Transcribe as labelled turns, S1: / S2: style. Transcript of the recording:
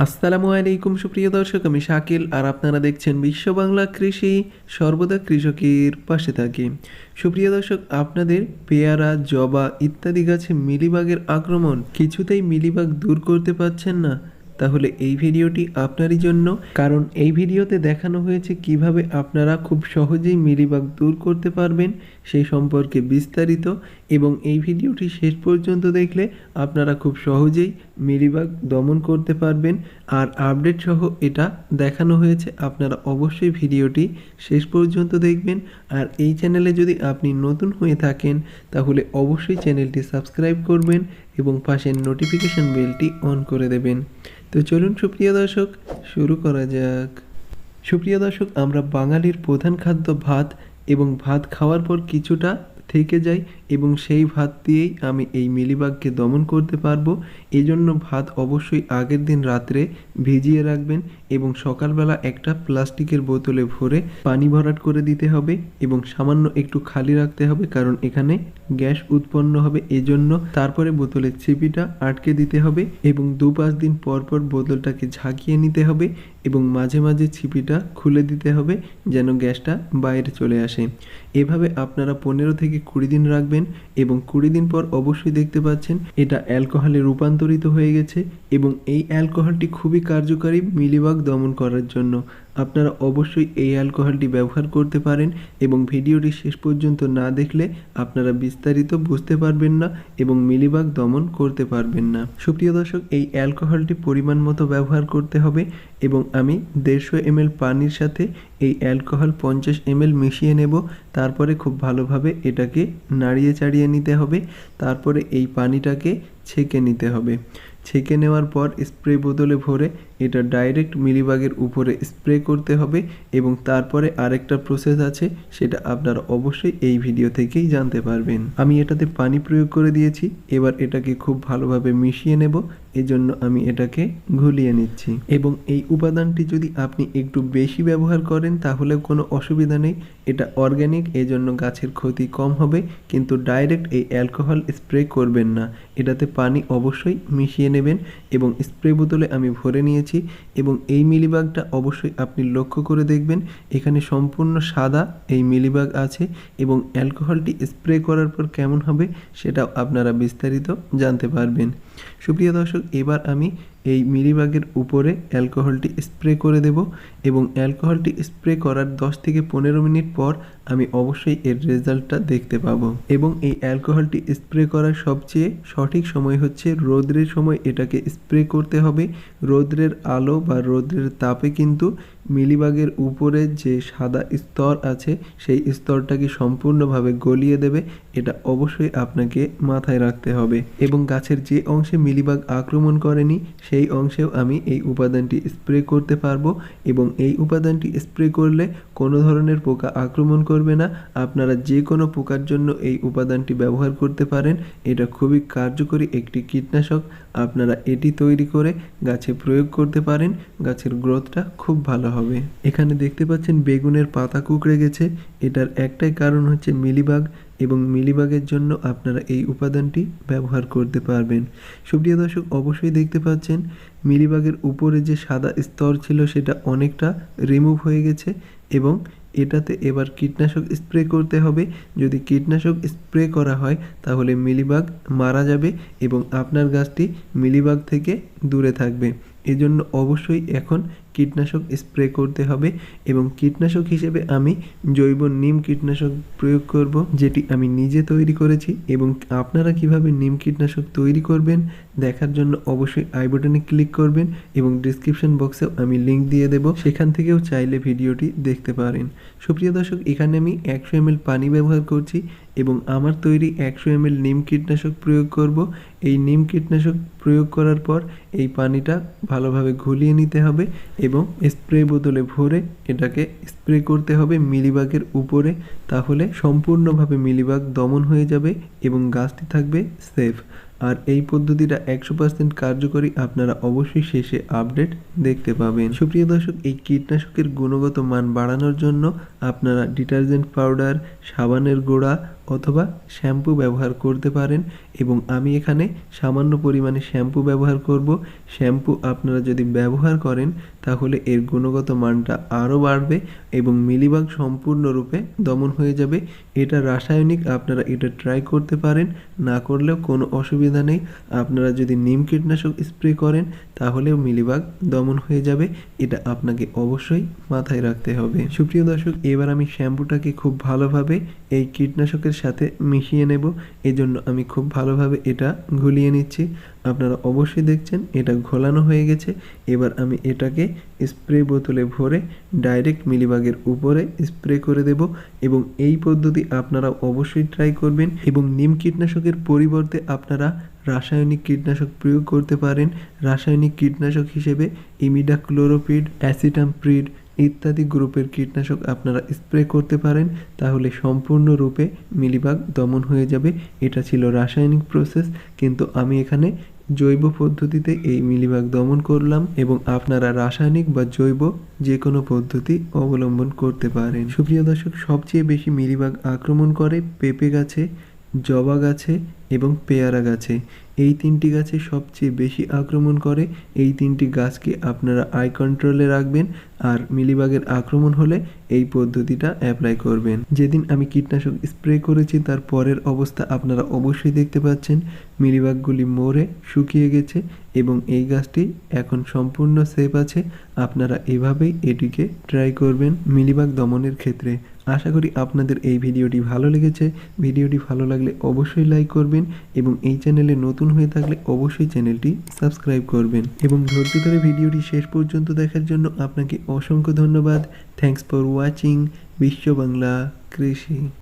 S1: আসসালামু আলাইকুম সুপ্রিয় দর্শক, আমি শাকিল আর আপনারা দেখছেন বিশ্ব বাংলা কৃষি, সর্বদা কৃষকের পাশে থাকি। সুপ্রিয় দর্শক, আপনাদের পেয়ারা, জবা ইত্যাদি গাছে মিলিবাগের আক্রমণ কিছুতেই মিলিবাগ দূর করতে পারছেন না? তাহলে এই ভিডিওটি আপনারই জন্য, কারণ এই ভিডিওতে দেখানো হয়েছে কিভাবে আপনারা খুব সহজেই মিলিবাগ দূর করতে পারবেন সেই সম্পর্কে বিস্তারিত। এবং এই ভিডিওটি শেষ পর্যন্ত দেখলে আপনারা খুব সহজেই মিলিবাগ দমন করতে পারবেন। আর আপডেট সহ এটা দেখানো হয়েছে, আপনারা অবশ্যই ভিডিওটি শেষ পর্যন্ত দেখবেন। আর এই চ্যানেলে যদি আপনি নতুন হয়ে থাকেন তাহলে অবশ্যই চ্যানেলটি সাবস্ক্রাইব করবেন এবং পাশের নোটিফিকেশন বেলটি অন করে দেবেন। তো চলুন সুপ্রিয় দর্শক, শুরু করা যাক। সুপ্রিয় দর্শক, আমরা বাঙালির প্রধান খাদ্য ভাত, এবং ভাত খাওয়ার পর কিছুটা থেকে যায় এবং সেই ভাত দিয়েই আমি এই মিলিবাগকে দমন করতে পারবো। এজন্য ভাত অবশ্যই আগের দিন রাত্রে ভিজিয়ে রাখবেন এবং সকালবেলা একটা প্লাস্টিকের বোতলে ভরে পানি ভরাট করে দিতে হবে এবং সামান্য একটু খালি রাখতে হবে, কারণ এখানে গ্যাস উৎপন্ন হবে। এজন্য তারপরে বোতলের ছিপিটা আটকে দিতে হবে এবং 2-5 দিন পর পর বোতলটাকে ঝাঁকিয়ে নিতে হবে এবং মাঝে মাঝে ছিপিটা খুলে দিতে হবে যেন গ্যাসটা বাইরে চলে আসে। এভাবে আপনারা 15 থেকে 20 দিন রাখবেন এবং 20 দিন পর অবশ্যই দেখতে পাচ্ছেন এটা অ্যালকোহলে রূপান্তরিত হয়ে গেছে এবং এই অ্যালকোহলটি খুবই কার্যকারী মিলিবাগ দমন করার জন্য। আপনারা অবশ্যই এই অ্যালকোহলটি ব্যবহার করতে পারেন এবং ভিডিওটি শেষ পর্যন্ত না দেখলে আপনারা বিস্তারিত বুঝতে পারবেন না এবং মিলিবাগ দমন করতে পারবেন না। সুপ্রিয় দর্শক, এই অ্যালকোহলটি পরিমাণ মতো ব্যবহার করতে হবে এবং আমি 150 ml পানির সাথে এই অ্যালকোহল 50 ml মিশিয়ে নেব। তারপরে খুব ভালোভাবে এটাকে নাড়িয়ে চাড়িয়ে নিতে হবে। তারপরে এই পানিটাকে ছেঁকে নিতে হবে। ছেঁকে নেওয়ার পর স্প্রে বোতলে ভরে এটা ডাইরেক্ট মিলিবাগের উপরে স্প্রে করতে হবে এবং তারপরে আরেকটা প্রসেস আছে, সেটা আপনারা অবশ্যই এই ভিডিও থেকেই জানতে পারবেন। আমি এটাতে পানি প্রয়োগ করে দিয়েছি, এবার এটাকে খুব ভালোভাবে মিশিয়ে নেব। এজন্য আমি এটাকে ঘুলিয়ে নিচ্ছি এবং এই উপাদানটি যদি আপনি একটু বেশি ব্যবহার করেন তাহলে কোনো অসুবিধা নেই। এটা অর্গ্যানিক, এজন্য গাছের ক্ষতি কম হবে, কিন্তু ডাইরেক্ট এই অ্যালকোহল স্প্রে করবেন না। এটাতে পানি অবশ্যই মিশিয়ে নেবেন এবং স্প্রে বোতলে আমি ভরে নিয়েছি এবং এই মিলিবাগটা অবশ্যই আপনি লক্ষ্য করে দেখবেন এখানে সম্পূর্ণ সাদা এই মিলিবাগ আছে এবং অ্যালকোহলটি স্প্রে করার পর কেমন হবে সেটাও আপনারা বিস্তারিত জানতে পারবেন। সুপ্রিয় দর্শক, এবার আমি এই মিলিবাগের উপরে অ্যালকোহলটি স্প্রে করে দেব এবং অ্যালকোহলটি স্প্রে করার 10 থেকে 15 মিনিট পর আমি অবশ্যই এর রেজাল্টটা দেখতে পাবো। এবং এই অ্যালকোহলটি স্প্রে করার সবচেয়ে সঠিক সময় হচ্ছে রৌদ্রের সময় এটাকে স্প্রে করতে হবে। রৌদ্রের আলো বা রৌদ্রের তাপে কিন্তু মিলিবাগের উপরে যে সাদা স্তর আছে সেই স্তরটাকে সম্পূর্ণভাবে গলিয়ে দেবে। এটা অবশ্যই আপনাকে মাথায় রাখতে হবে এবং গাছের যে অংশে মিলিবাগ আক্রমণ করেনি সেই অংশেও আমি এই উপাদানটি স্প্রে করতে পারবো এবং এই উপাদানটি স্প্রে করলে কোনো ধরনের পোকা আক্রমণ করবে না। আপনারা যে কোনো পোকার জন্য এই উপাদানটি ব্যবহার করতে পারেন। এটা খুবই কার্যকরী একটি কীটনাশক। আপনারা এটি তৈরি করে গাছে প্রয়োগ করতে পারেন, গাছের গ্রোথটা খুব ভালো হবে। এখানে দেখতে পাচ্ছেন বেগুনের পাতা কুঁকড়ে গেছে, এটার একটাই কারণ হচ্ছে মিলিবাগ এবং মিলিবাগের জন্য আপনারা এই উপাদানটি ব্যবহার করতে পারবেন। সুপ্রিয় দর্শক, অবশ্যই দেখতে পাচ্ছেন মিলিবাগের উপরে যে সাদা স্তর ছিল সেটা অনেকটা রিমুভ হয়ে গেছে এবং এটাতে এবার কীটনাশক স্প্রে করতে হবে। যদি কীটনাশক স্প্রে করা হয় তাহলে মিলিবাগ মারা যাবে এবং আপনার গাছটি মিলিবাগ থেকে দূরে থাকবে। এজন্য অবশ্যই এখন কীটনাশক স্প্রে করতে হবে এবং কীটনাশক হিসেবে আমি জৈব নিম কীটনাশক প্রয়োগ করব, যেটি আমি নিজে তৈরি করেছি। এবং আপনারা কিভাবে নিম কীটনাশক তৈরি করবেন দেখার জন্য অবশ্যই আই বাটনে ক্লিক করবেন এবং ডিসক্রিপশন বক্সেও আমি লিঙ্ক দিয়ে দেব, সেখান থেকেও চাইলে ভিডিওটি দেখতে পারেন। সুপ্রিয় দর্শক, এখানে আমি 100 ml পানি ব্যবহার করছি এবং আমার তৈরি 100 ml নিম কীটনাশক প্রয়োগ করব। এই নিম কীটনাশক প্রয়োগ করার পর এই পানিটা ভালোভাবে ঘুলিয়ে নিতে হবে এবং স্প্রে বোতলে ভরে এটাকে স্প্রে করতে হবে মিলিবাগের উপরে। তাহলে সম্পূর্ণভাবে মিলিবাগ দমন হয়ে যাবে এবং গাছটি থাকবে সেফ। আর এই পদ্ধতিটা 100% কার্যকরী। আপনারা অবশ্যই শেষে আপডেট দেখতে পাবেন। সুপ্রিয় দর্শক, এই কীটনাশকের গুণগত মান বাড়ানোর জন্য আপনারা ডিটারজেন্ট পাউডার, সাবানের গুঁড়া অথবা শ্যাম্পু ব্যবহার করতে পারেন এবং আমি এখানে সামান্য পরিমাণে শ্যাম্পু ব্যবহার করব। শ্যাম্পু আপনারা যদি ব্যবহার করেন তাহলে এর গুণগত মানটা আরও বাড়বে এবং মিলিবাগ সম্পূর্ণরূপে দমন হয়ে যাবে। এটা রাসায়নিক, আপনারা এটা ট্রাই করতে পারেন, না করলেও কোনো অসুবিধা নেই। আপনারা যদি নিম কীটনাশক স্প্রে করেন তাহলেও মিলিবাগ দমন হয়ে যাবে, এটা আপনাকে অবশ্যই মাথায় রাখতে হবে। সুপ্রিয় দর্শক, এবার আমি শ্যাম্পুটাকে খুব ভালোভাবে এই কীটনাশকের সাথে মিশিয়ে নেব। এজন্য আমি খুব ভালোভাবে এটা ঘুলিয়ে নিচ্ছি। আপনারা অবশ্যই দেখছেন এটা ঘোলানো হয়ে গেছে। এবার আমি এটাকে স্প্রে বোতলে ভরে ডাইরেক্ট মিলিবাগের উপরে স্প্রে করে দেব এবং এই পদ্ধতি আপনারা অবশ্যই ট্রাই করবেন এবং নিম কীটনাশকের পরিবর্তে আপনারা রাসায়নিক কীটনাশক প্রয়োগ করতে পারেন। রাসায়নিক কীটনাশক হিসেবে ইমিডাক্লোরোপিড, অ্যাসিটামপ্রিড ইত্যাদি গ্রুপের কীটনাশক আপনারা স্প্রে করতে পারেন, তাহলে সম্পূর্ণরূপে মিলিবাগ দমন হয়ে যাবে। এটা ছিল রাসায়নিক প্রসেস, কিন্তু আমি এখানে জৈব পদ্ধতিতে এই মিলিবাগ দমন করলাম এবং আপনারা রাসায়নিক বা জৈব যে কোনো পদ্ধতি অবলম্বন করতে পারেন। সুপ্রিয় দর্শক, সবচেয়ে বেশি মিলিবাগ আক্রমণ করে পেঁপে গাছে, জবা গাছে এবং পেয়ারা গাছে। এই তিনটি গাছে সবচেয়ে বেশি আক্রমণ করে। এই তিনটি গাছকে আপনারা আই কন্ট্রোলে রাখবেন আর মিলিবাগের আক্রমণ হলে এই পদ্ধতিটা অ্যাপ্লাই করবেন। যেদিন আমি কীটনাশক স্প্রে করেছি তার পরের অবস্থা আপনারা অবশ্যই দেখতে পাচ্ছেন। মিলিবাগগুলি মরে শুকিয়ে গেছে এবং এই গাছটি এখন সম্পূর্ণ সেফ আছে। আপনারা এভাবেই এটিকে ট্রাই করবেন মিলিবাগ দমনের ক্ষেত্রে। আশা করি আপনাদের এই ভিডিওটি ভালো লেগেছে। ভিডিওটি ভালো লাগলে অবশ্যই লাইক করবেন এবং এই চ্যানেলে নতুন হয়ে থাকলে অবশ্যই চ্যানেলটি সাবস্ক্রাইব করবেন এবং ধৈর্য ধরে ভিডিওটি শেষ পর্যন্ত দেখার জন্য আপনাকে অসংখ্য ধন্যবাদ। থ্যাঙ্কস ফর ওয়াচিং বিশ্ব বাংলা কৃষি।